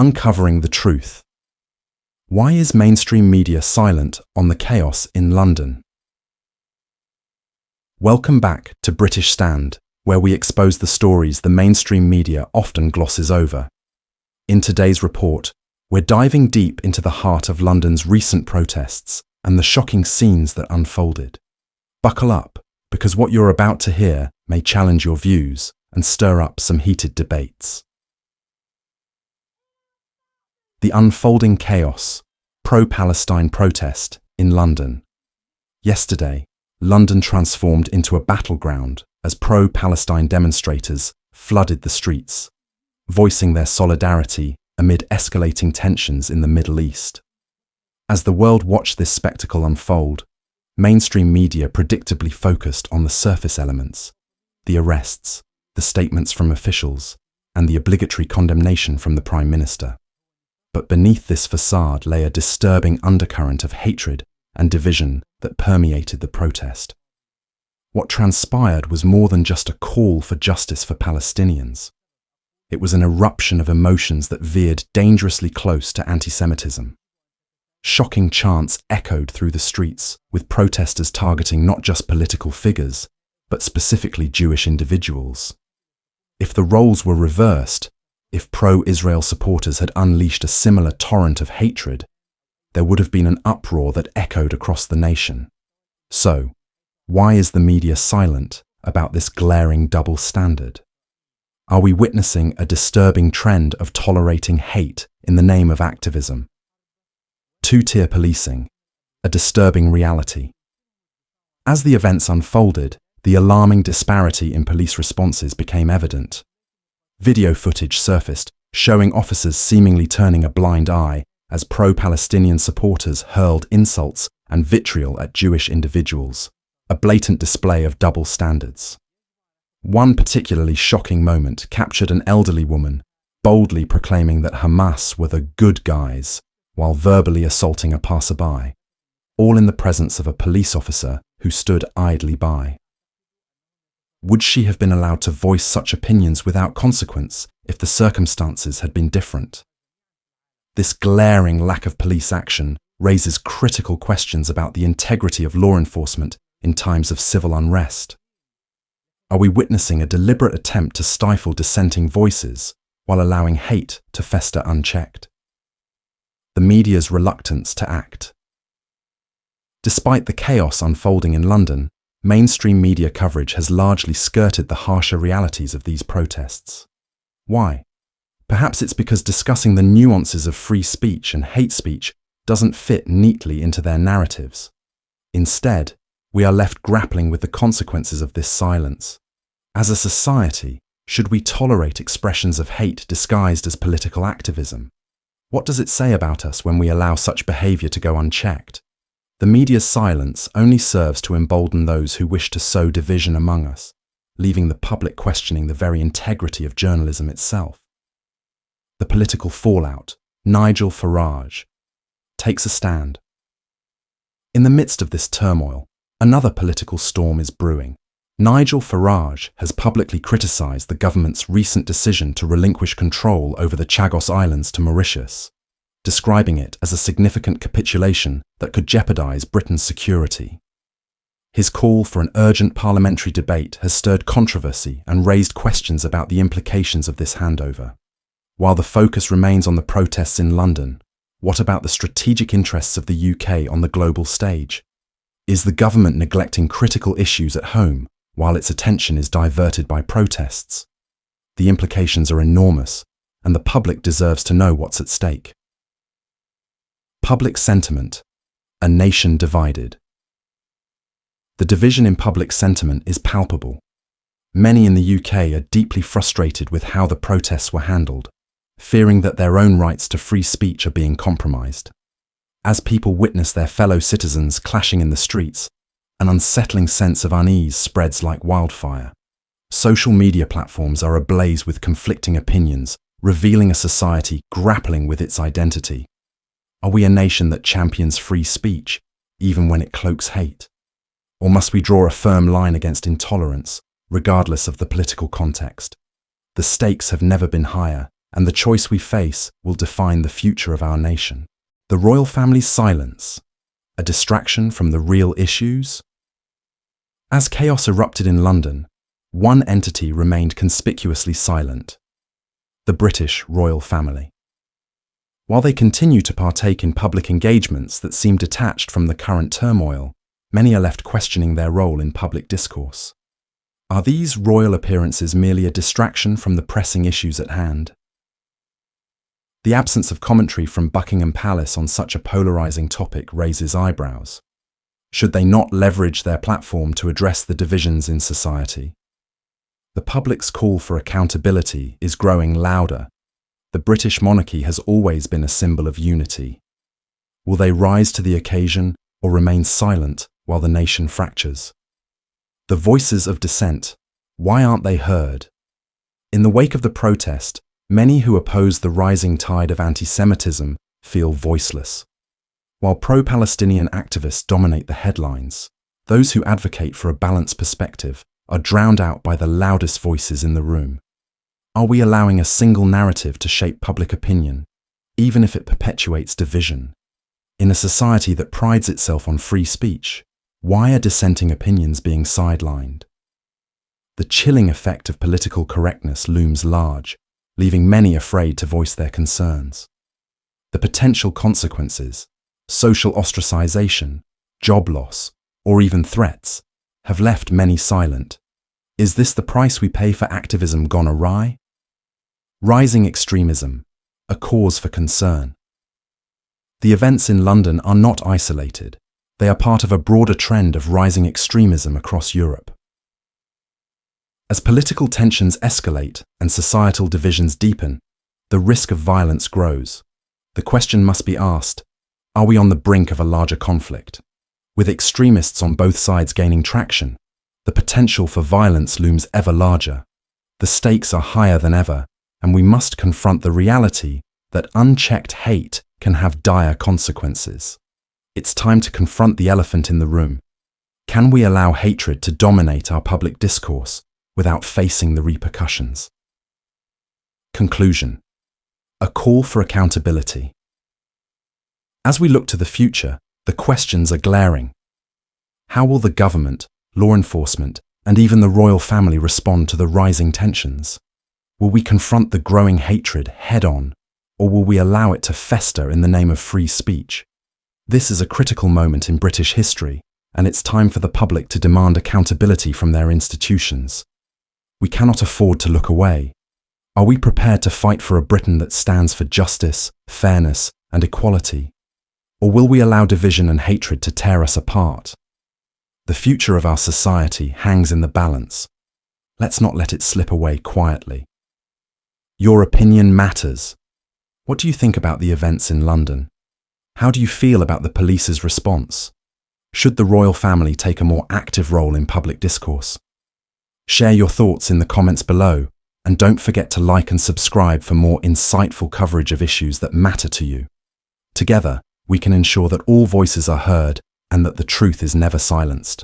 Uncovering the truth. Why is mainstream media silent on the chaos in London? Welcome back to British Stand, where we expose the stories the mainstream media often glosses over. In today's report, we're diving deep into the heart of London's recent protests and the shocking scenes that unfolded. Buckle up, because what you're about to hear may challenge your views and stir up some heated debates. The unfolding chaos, pro-Palestine protest in London. Yesterday, London transformed into a battleground as pro-Palestine demonstrators flooded the streets, voicing their solidarity amid escalating tensions in the Middle East. As the world watched this spectacle unfold, mainstream media predictably focused on the surface elements, the arrests, the statements from officials, and the obligatory condemnation from the Prime Minister. But beneath this facade lay a disturbing undercurrent of hatred and division that permeated the protest. What transpired was more than just a call for justice for Palestinians. It was an eruption of emotions that veered dangerously close to anti-Semitism. Shocking chants echoed through the streets, with protesters targeting not just political figures, but specifically Jewish individuals. If the roles were reversed, if pro-Israel supporters had unleashed a similar torrent of hatred, there would have been an uproar that echoed across the nation. So, why is the media silent about this glaring double standard? Are we witnessing a disturbing trend of tolerating hate in the name of activism? Two-tier policing, a disturbing reality. As the events unfolded, the alarming disparity in police responses became evident. Video footage surfaced, showing officers seemingly turning a blind eye as pro-Palestinian supporters hurled insults and vitriol at Jewish individuals, a blatant display of double standards. One particularly shocking moment captured an elderly woman boldly proclaiming that Hamas were the good guys while verbally assaulting a passerby, all in the presence of a police officer who stood idly by. Would she have been allowed to voice such opinions without consequence if the circumstances had been different? This glaring lack of police action raises critical questions about the integrity of law enforcement in times of civil unrest. Are we witnessing a deliberate attempt to stifle dissenting voices while allowing hate to fester unchecked? The media's reluctance to act. Despite the chaos unfolding in London, mainstream media coverage has largely skirted the harsher realities of these protests. Why? Perhaps it's because discussing the nuances of free speech and hate speech doesn't fit neatly into their narratives. Instead, we are left grappling with the consequences of this silence. As a society, should we tolerate expressions of hate disguised as political activism? What does it say about us when we allow such behavior to go unchecked? The media's silence only serves to embolden those who wish to sow division among us, leaving the public questioning the very integrity of journalism itself. The political fallout. Nigel Farage takes a stand. In the midst of this turmoil, another political storm is brewing. Nigel Farage has publicly criticised the government's recent decision to relinquish control over the Chagos Islands to Mauritius, describing it as a significant capitulation that could jeopardise Britain's security. His call for an urgent parliamentary debate has stirred controversy and raised questions about the implications of this handover. While the focus remains on the protests in London, what about the strategic interests of the UK on the global stage? Is the government neglecting critical issues at home while its attention is diverted by protests? The implications are enormous, and the public deserves to know what's at stake. Public sentiment. A nation divided. The division in public sentiment is palpable. Many in the UK are deeply frustrated with how the protests were handled, fearing that their own rights to free speech are being compromised. As people witness their fellow citizens clashing in the streets, an unsettling sense of unease spreads like wildfire. Social media platforms are ablaze with conflicting opinions, revealing a society grappling with its identity. Are we a nation that champions free speech, even when it cloaks hate? Or must we draw a firm line against intolerance, regardless of the political context? The stakes have never been higher, and the choice we face will define the future of our nation. The royal family's silence, a distraction from the real issues? As chaos erupted in London, one entity remained conspicuously silent: the British royal family. While they continue to partake in public engagements that seem detached from the current turmoil, many are left questioning their role in public discourse. Are these royal appearances merely a distraction from the pressing issues at hand? The absence of commentary from Buckingham Palace on such a polarizing topic raises eyebrows. Should they not leverage their platform to address the divisions in society? The public's call for accountability is growing louder. The British monarchy has always been a symbol of unity. Will they rise to the occasion or remain silent while the nation fractures? The voices of dissent, why aren't they heard? In the wake of the protest, many who oppose the rising tide of anti-Semitism feel voiceless. While pro-Palestinian activists dominate the headlines, those who advocate for a balanced perspective are drowned out by the loudest voices in the room. Are we allowing a single narrative to shape public opinion, even if it perpetuates division? In a society that prides itself on free speech, why are dissenting opinions being sidelined? The chilling effect of political correctness looms large, leaving many afraid to voice their concerns. The potential consequences, social ostracization, job loss, or even threats, have left many silent. Is this the price we pay for activism gone awry? Rising extremism, a cause for concern. The events in London are not isolated. They are part of a broader trend of rising extremism across Europe. As political tensions escalate and societal divisions deepen, the risk of violence grows. The question must be asked, are we on the brink of a larger conflict? With extremists on both sides gaining traction, the potential for violence looms ever larger. The stakes are higher than ever, and we must confront the reality that unchecked hate can have dire consequences. It's time to confront the elephant in the room. Can we allow hatred to dominate our public discourse without facing the repercussions? Conclusion: a call for accountability. As we look to the future, the questions are glaring. How will the government, law enforcement, and even the royal family respond to the rising tensions? Will we confront the growing hatred head-on, or will we allow it to fester in the name of free speech? This is a critical moment in British history, and it's time for the public to demand accountability from their institutions. We cannot afford to look away. Are we prepared to fight for a Britain that stands for justice, fairness, and equality? Or will we allow division and hatred to tear us apart? The future of our society hangs in the balance. Let's not let it slip away quietly. Your opinion matters. What do you think about the events in London? How do you feel about the police's response? Should the royal family take a more active role in public discourse? Share your thoughts in the comments below, and don't forget to like and subscribe for more insightful coverage of issues that matter to you. Together, we can ensure that all voices are heard and that the truth is never silenced.